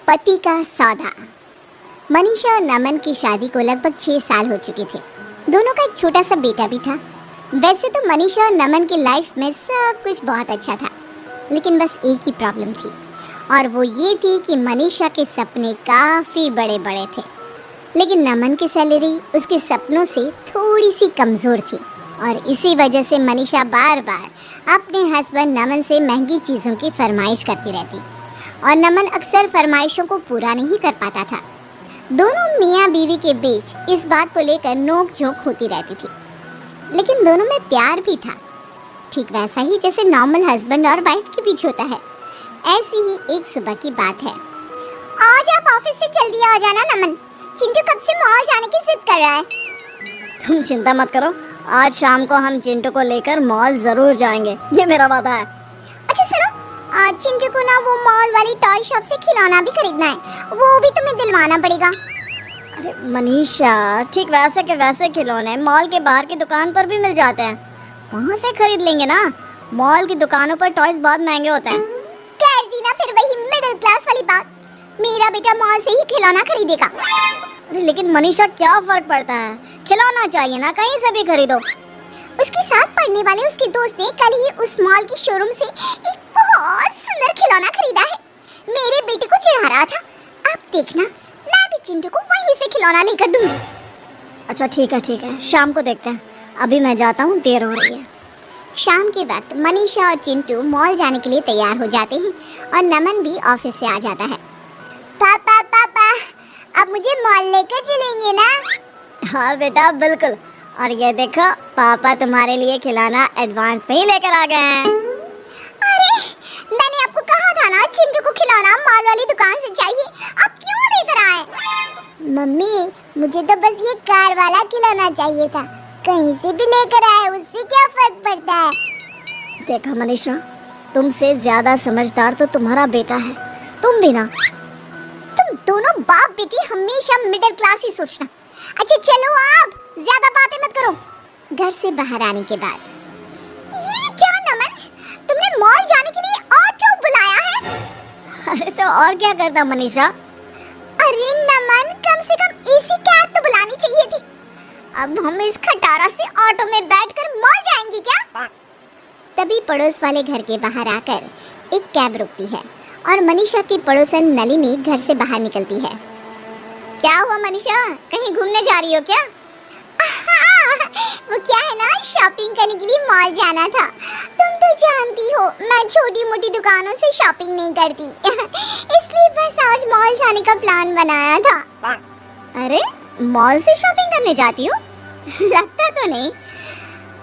पति का सौदा। मनीषा और नमन की शादी को लगभग 6 साल हो चुके थे। दोनों का एक छोटा सा बेटा भी था। वैसे तो मनीषा और नमन की लाइफ में सब कुछ बहुत अच्छा था, लेकिन बस एक ही प्रॉब्लम थी, और वो ये थी कि मनीषा के सपने काफ़ी बड़े बड़े थे, लेकिन नमन की सैलरी उसके सपनों से थोड़ी सी कमज़ोर थी। और इसी वजह से मनीषा बार बार अपने हस्बैंड नमन से महंगी चीज़ों की फरमाइश करती रहती, और नमन अक्सर फरमाइशों को पूरा नहीं कर पाता था। दोनों मियाँ बीवी के बीच इस बात को लेकर नोक झोंक होती रहती थी, लेकिन दोनों में प्यार भी था, ठीक वैसा ही जैसे नॉर्मल हस्बैंड और वाइफ के बीच होता है। ऐसी ही एक सुबह की बात है। आज आप ऑफिस से जल्दी आ जाना नमन, चिंटू कब से मॉल जाने की जिद कर रहा है। तुम चिंता मत करो, आज शाम को हम चिंटू को लेकर मॉल जरूर जाएंगे, ये मेरा वादा है। अच्छा सुनो, आज चिंटू को ना वो मॉल वाली टॉय शॉप से खिलौना भी खरीदना है, वो भी तुम्हें दिलवाना पड़ेगा। अरे मनीषा, ठीक वैसे के वैसे खिलौने मॉल के बाहर की दुकान पर भी मिल जाते हैं, वहाँ से खरीद लेंगे ना। मॉल की दुकानों पर टॉयज बहुत महंगे होते हैं। कर दी ना फिर वही मिडिल क्लास वाली बात, मेरा बेटा मॉल से ही खिलौना खरीदेगा। अरे लेकिन मनीषा, क्या फर्क पड़ता है, खिलौना चाहिए ना, कहीं से भी खरीदो। उसके साथ पढ़ने वाले उसके दोस्त ने कल ही उस मॉल की शोरूम से एक बहुत सुंदर खिलौना खरीदा है, मेरे बेटे को चिढ़ा रहा था। अब देखना, मैं भी चिंटू को वहीं से खिलौना लेकर दूंगी। अच्छा ठीक है, शाम को देखते हैं, अभी मैं जाता हूँ, देर हो रही है। शाम के वक्त मनीषा और चिंटू मॉल जाने के लिए तैयार हो जाते हैं, और नमन भी ऑफिस से आ जाता है। पापा पापा, अब मुझे मॉल लेकर चलेंगे ना? हाँ बेटा, बिल्कुल। और ये देखो, पापा तुम्हारे लिए खिलौना एडवांस में ही लेकर आ गए हैं। अरे, मैंने आपको कहा था ना चिंटू को खिलौना मॉल वाली दुकान से चाहिए, आप क्यों लेकर आए? मम्मी, मुझे तो बस ये कार वाला खिलौना चाहिए था, कहीं से भी लेकर आए, उससे क्या फर्क पड़ता है? देखा मनीषा, तुमसे ज्यादा समझदार तो तुम्हारा बेटा है, तुम भी ना। तुम दोनों बाप बेटी हमेशा मिडिल क्लास ही सोचना। अच्छा चलो, आप ज्यादा बातें मत करो। घर से बाहर आने के बाद, ये क्या नमन, तुमने मॉल जाने के लिए ऑटो बुलाया है? अरे तो और क्या करता मनीषा। अरे नमन, कम से कम एसी कैब तो बुलानी चाहिए थी। अब हम इस खटारा से ऑटो में बैठकर मॉल जाएंगे क्या? तभी पड़ोस वाले घर के बाहर आकर एक कैब रुकती है, और मनीषा की पड़ोसन नलिनी घर से बाहर निकलती है। क्या हुआ मनीषा, कहीं घूमने जा रही हो क्या? वो क्या है ना, शॉपिंग करने के लिए मॉल जाना था। तुम तो जानती हो मैं छोटी मोटी दुकानों से शॉपिंग नहीं करती इसलिए बस आज मॉल जाने का प्लान बनाया था। अरे मॉल से शॉपिंग करने जाती हो? लगता तो नहीं।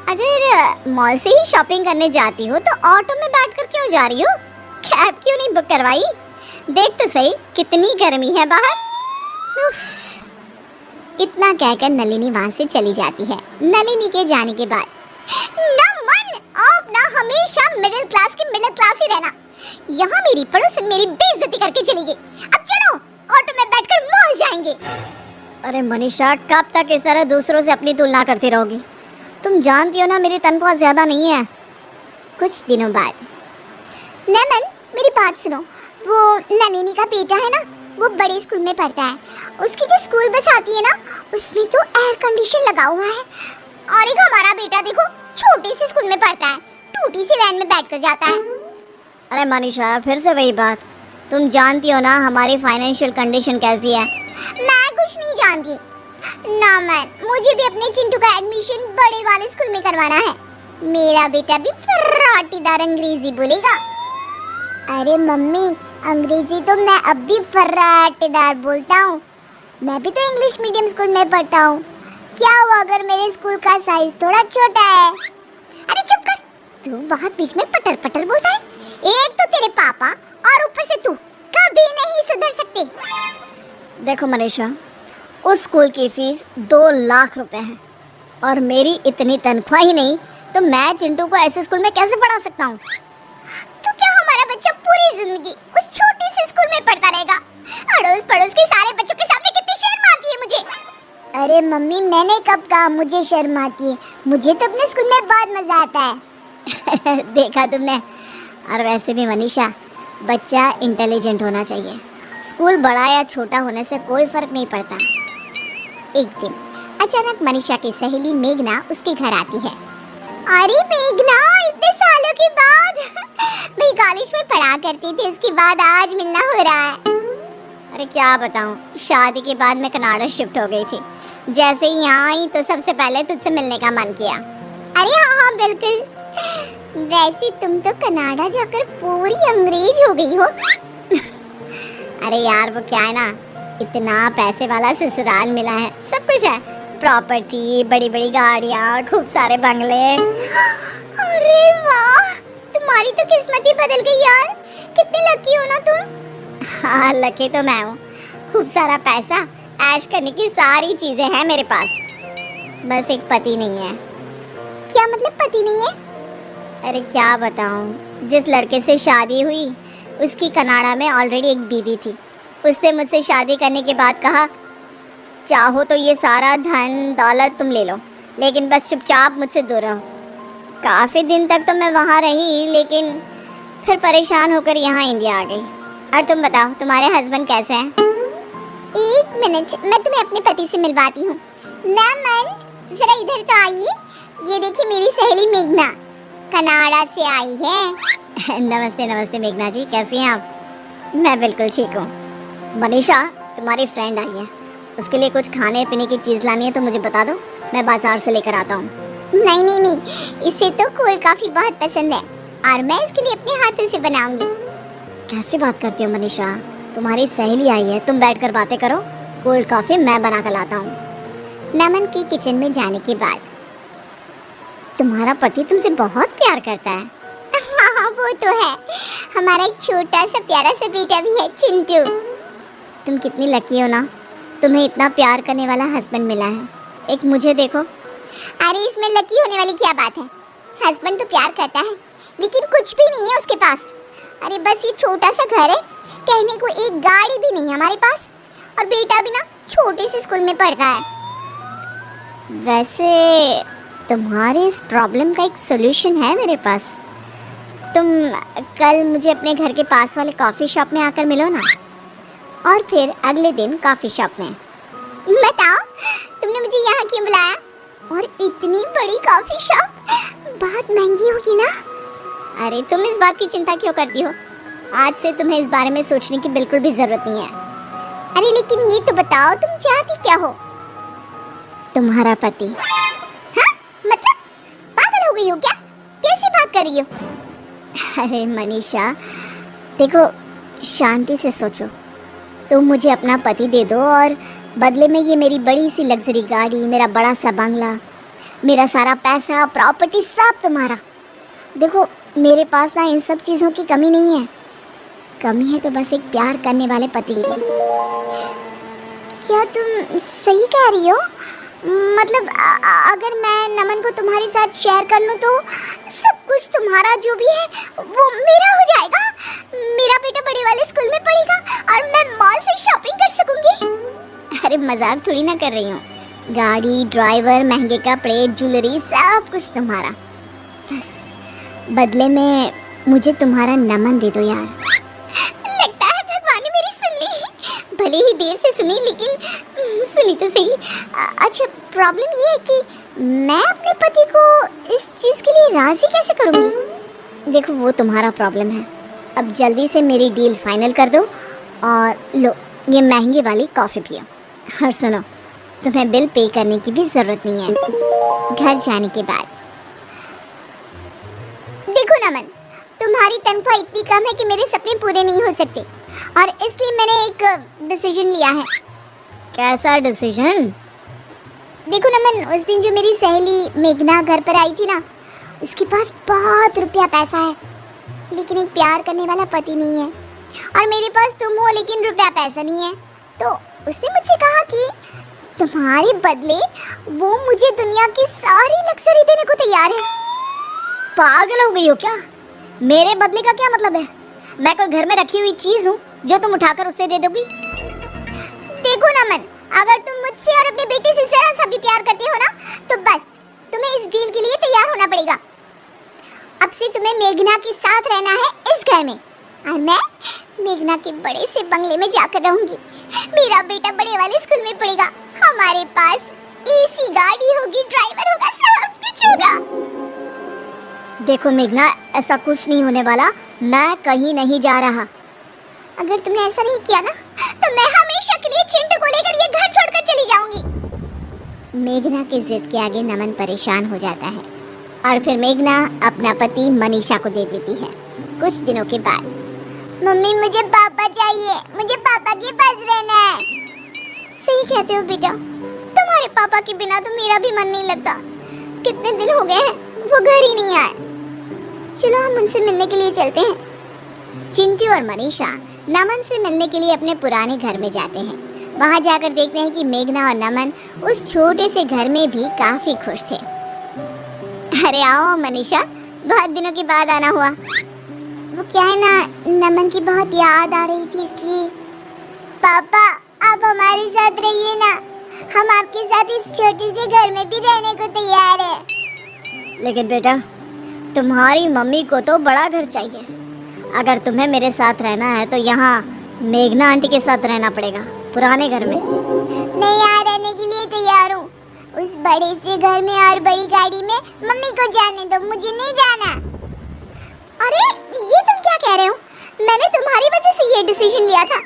अगर मॉल से ही शॉपिंग करने जाती हो तो ऑटो में बैठकर क्यों जा रही हो? कैब क्यों नहीं बुक करवाई? देख तो सही कितनी गर्मी है बाहर। इतना कहकर नलिनी वहां से चली जाती है। नलिनी के जाने के बाद, नमन, आप ना हमेशा मिडिल क्लास की मिडिल क्लास ही रहना। यहाँ मेरी पड़ोसन मेरी बेइज्जती करके चली गई। अब चलो, ऑटो में बैठकर मॉल जाएंगे। अरे मनीषा, कब तक इस तरह दूसरों से अपनी तुलना करती रहोगी? तुम जानती हो ना मेरी तनख्वाह ज्यादा नहीं है। कुछ दिनों बाद, नमन मेरी बात सुनो, वो नलिनी का बेटा है ना, वो बड़े स्कूल में पढ़ता है। उसकी जो स्कूल बस आती है ना, उसमें तो एयर कंडीशन लगा हुआ है। और एक हमारा बेटा देखो, छोटे से स्कूल में पढ़ता है, टूटी सी वैन में बैठकर जाता है। अरे मनीषा, फिर से वही बात, तुम जानती हो ना हमारी फाइनेंशियल कंडीशन कैसी है। मैं कुछ नहीं जानती। नमन, मुझे भी अपने चिंटू का एडमिशन बड़े वाले स्कूल में करवाना है। मेरा बेटा भी फर्राटीदार अंग्रेजी बोलेगा। अरे मम्मी, अंग्रेजी तो मैं अब भी फर्राटेदार बोलता हूँ। मैं भी तो इंग्लिश मीडियम स्कूल में पढ़ता हूँ। क्या हुआ अगर मेरे स्कूल का साइज थोड़ा छोटा है? अरे चुप कर, तू बहुत बीच में पटर पटर बोलता है। एक तो तेरे पापा और ऊपर से तू कभी नहीं सुधर सकते। देखो मनीषा, उस स्कूल की फीस 2 लाख रुपए है, और मेरी इतनी तनख्वाह ही नहीं तो मैं चिंटू को ऐसे स्कूल में कैसे पढ़ा सकता हूँ? तो क्या हमारा बच्चा पूरी जिंदगी उस छोटे से स्कूल में पढ़ता रहेगा? अड़ोस पड़ोस के सारे बच्चों के सामने कितनी शर्म आती है मुझे। अरे मम्मी, मैंने कब कहा मुझे शर्म आती है? मुझे तो अपने स्कूल में बहुत मजा आता है देखा तुमने। और वैसे भी मनीषा, बच्चा इंटेलिजेंट होना चाहिए, स्कूल बड़ा या छोटा होने से कोई फर्क नहीं पड़ता। एक दिन अचानक मनीषा की सहेली मेघना उसके घर आती है। अरे मेघना, इतने सालों के बाद भाई कॉलेज में पढ़ा करती थी, उसके बाद आज मिलना हो रहा है। अरे क्या बताऊं, शादी के बाद मैं कनाडा शिफ्ट हो गई थी। जैसे ही यहाँ आई तो सबसे पहले तुझसे मिलने का मन किया। अरे हाँ बिल्कुल। वैसे तुम तो कनाडा जाकर पूरी अंग्रेज हो गई हो। अरे यार वो क्या है ना, इतना पैसे वाला ससुराल मिला है, सब कुछ है, प्रॉपर्टी, बड़ी बड़ी गाड़ियाँ, खूब सारे बंगले। अरे वाह, तुम्हारी तो किस्मत ही बदल गई यार, कितनी लकी हो ना तुम। हाँ लकी तो मैं हूँ, खूब सारा पैसा, ऐश करने की सारी चीजें हैं मेरे पास, बस एक पति नहीं है। क्या मतलब पति नहीं है? अरे क्या बताऊँ, जिस लड़के से शादी हुई उसकी कनाडा में ऑलरेडी एक बीवी थी। उसने मुझसे शादी करने के बाद कहा, चाहो तो ये सारा धन दौलत तुम ले लो, लेकिन बस चुपचाप मुझसे दूर रहो। काफ़ी दिन तक तो मैं वहाँ रही, लेकिन फिर परेशान होकर यहाँ इंडिया आ गई। और तुम बताओ, तुम्हारे हस्बैंड कैसे हैं? एक मिनट, मैं तुम्हें अपने पति से मिलवाती हूँ। नमन, जरा इधर तो आइए। ये देखिए मेरी सहेली मेघना, कनाडा से आई है। नमस्ते नमस्ते मेघना जी, कैसी हैं आप? मैं बिल्कुल ठीक हूँ। मनीषा, तुम्हारी फ्रेंड आई है, उसके लिए कुछ खाने पीने की चीज़ लानी है तो मुझे बता दो, मैं बाजार से लेकर आता हूँ। नहीं नहीं नहीं, इसे तो कोल्ड कॉफी बहुत पसंद है और मैं इसके लिए अपने हाथों से बनाऊंगी। कैसी बात करती हो मनीषा, तुम्हारी सहेली आई है, तुम बैठकर बातें करो, कोल्ड कॉफी मैं बना कर लाता हूँ। नमन के किचन में जाने के बाद, तुम्हारा पति तुमसे बहुत प्यार करता है। हाँ वो तो है, हमारा एक छोटा सा प्यारा सा बेटा भी है, चिंटू। तुम कितनी लकी हो ना, तुम्हें इतना प्यार करने वाला हस्बैंड मिला है। एक मुझे देखो। अरे इसमें लकी होने वाली क्या बात है, हस्बैंड तो प्यार करता है लेकिन कुछ भी नहीं है उसके पास। अरे बस ये छोटा सा घर है, कहने को एक गाड़ी भी नहीं है हमारे पास, और बेटा भी ना छोटे से स्कूल में पढ़ता है। वैसे तुम्हारे इस प्रॉब्लम का एक सोल्यूशन है मेरे पास। तुम कल मुझे अपने घर के पास वाले कॉफ़ी शॉप में आकर मिलो ना, और फिर अगले दिन कॉफ़ी शॉप में। बताओ तुमने मुझे यहाँ क्यों बुलाया, और इतनी बड़ी कॉफ़ी शॉप, बहुत महंगी होगी ना। अरे तुम इस बात की चिंता क्यों करती हो, आज से तुम्हें इस बारे में सोचने की बिल्कुल भी ज़रूरत नहीं है। अरे लेकिन ये तो बताओ तुम चाहती क्या हो? तुम्हारा पति। हाँ मतलब पागल हो गई हो क्या, कैसी बात कर रही हो? अरे मनीषा देखो, शांति से सोचो। तुम मुझे अपना पति दे दो और बदले में ये मेरी बड़ी सी लग्जरी गाड़ी, मेरा बड़ा सा बंगला, मेरा सारा पैसा, प्रॉपर्टी सब तुम्हारा। देखो मेरे पास ना इन सब चीज़ों की कमी नहीं है, कमी है तो बस एक प्यार करने वाले पति की। क्या तुम सही कह रही हो? मतलब अगर मैं नमन को तुम्हारे साथ शेयर कर लूँ तो सब कुछ तुम्हारा जो भी है वो मेरा हो जाएगा, मेरा बेटा बड़े वाले स्कूल में पढ़ेगा और मैं मॉल से शॉपिंग कर सकूंगी। अरे मजाक थोड़ी ना कर रही हूँ, गाड़ी, ड्राइवर, महंगे कपड़े, ज्वेलरी, सब कुछ तुम्हारा। बस बदले में मुझे तुम्हारा नमन दे दो यार। लगता है भगवान ने मेरी सुन ली, भले ही देर से सुनी लेकिन सुनी तो सही। अच्छा प्रॉब्लम ये है कि मैं अपने पति को इस चीज़ के लिए राज़ी कैसे करूँगी? देखो वो तुम्हारा प्रॉब्लम है, अब जल्दी से मेरी डील फाइनल कर दो और लो ये महंगी वाली कॉफ़ी पियो। और सुनो, तुम्हें बिल पे करने की भी ज़रूरत नहीं है घर जाने के बाद। देखो नमन, तुम्हारी तनख्वाह इतनी कम है कि मेरे सपने पूरे नहीं हो सकते, और इसलिए मैंने एक डिसीजन लिया है। कैसा डिसीजन? देखो नमन, उस दिन जो मेरी सहेली मेघना घर पर आई थी ना, उसके पास बहुत रुपया पैसा है लेकिन एक प्यार करने वाला पति नहीं है, और मेरे पास तुम हो लेकिन रुपया पैसा नहीं है। तो उसने मुझसे कहा कि तुम्हारे बदले वो मुझे दुनिया की सारी लग्जरी देने को तैयार है। पागल हो गई हो क्या? मेरे बदले का क्या मतलब है? मैं कोई घर में रखी हुई चीज़ हूँ जो तुम उठाकर उससे दे दोगी? देखो नमन, अगर तुम मुझसे और अपने बेटे से जरा सा भी प्यार करते हो ना, तो बस तुम्हें इस डील के लिए तैयार होना पड़ेगा। अब से तुम्हें मेघना के साथ रहना है इस घर में, और मैं मेघना के बड़े से बंगले में जाकर रहूंगी। मेरा बेटा बड़े वाले स्कूल में पढ़ेगा। हमारे पास एसी गाड़ी होगी, ड्राइवर होगा, सब कुछ होगा। देखो मेघना, ऐसा कुछ नहीं होने वाला। मैं कहीं नहीं जा रहा। अगर तुमने ऐसा नहीं किया ना तो मैं हमेशा के लिए चिंटू को लेकर ये घर छोड़कर चली जाऊंगी। मेघना की जिद के आगे नमन परेशान हो जाता है और फिर मेघना अपना पति मनीषा को दे देती है। कुछ दिनों के बाद, मम्मी मुझे पापा चाहिए, मुझे पापा के पास रहना है। सही कहते हो बेटा, तुम्हारे पापा के बिना तो मेरा भी मन नहीं लगता। कितने दिन हो गए हैं वो घर ही नहीं आए। चलो हम उनसे मिलने के लिए चलते हैं। चिंटू और मनीषा नमन से मिलने के लिए अपने पुराने घर में जाते हैं। वहां जाकर देखते हैं कि मेघना और नमन उस छोटे से घर में भी काफी खुश थे। अरे आओ मनीषा, बहुत दिनों के बाद आना हुआ। वो क्या है ना, नमन की बहुत याद आ रही थी इसलिए। पापा आप हमारे साथ रहिए ना, हम आपके साथ इस छोटे से घर में भी रहने को तैयार है। लेकिन बेटा, तुम्हारी मम्मी को तो बड़ा घर चाहिए। अगर तुम्हें मेरे साथ रहना है तो यहाँ मेघना आंटी के साथ रहना पड़ेगा, पुराने घर में। मैं यहाँ रहने के लिए तैयार हूँ। उस बड़े से घर में और बड़ी गाड़ी में मम्मी को जाने दो, मुझे नहीं जाना। अरे ये तुम क्या कह रहे हो? मैंने तुम्हारी वजह से ये डिसीजन लिया था।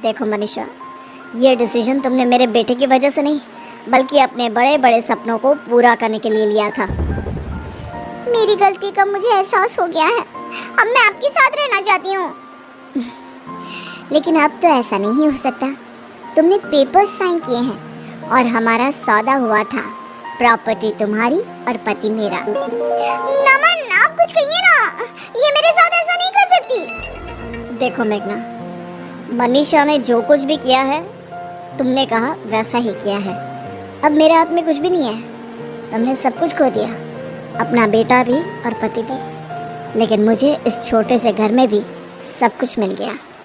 देखो मनीषा, ये डिसीजन तुमने मेरे बेटे की वजह से नहीं, बल्कि अपने बड़े बड़े सपनों को पूरा करने के लिए लिया था। मेरी गलती का मुझे एहसास हो गया है। अब मैं आपके साथ रहना चाहती हूँ। लेकिन अब तो ऐसा नहीं हो सकता। तुमने पेपर्स साइन किए हैं और हमारा सौदा हुआ था। प्रॉपर्टी तुम्हारी और पति मेरा। नमन आप कुछ कहिए ना, ये मेरे साथ ऐसा नहीं कर सकती। देखो मेघना, मनीषा ने जो कुछ भी किया है तुमने कहा वैसा ही किया है। अब मेरे हाथ में कुछ भी नहीं है। तुमने सब कुछ खो दिया, अपना बेटा भी और पति भी। लेकिन मुझे इस छोटे से घर में भी सब कुछ मिल गया।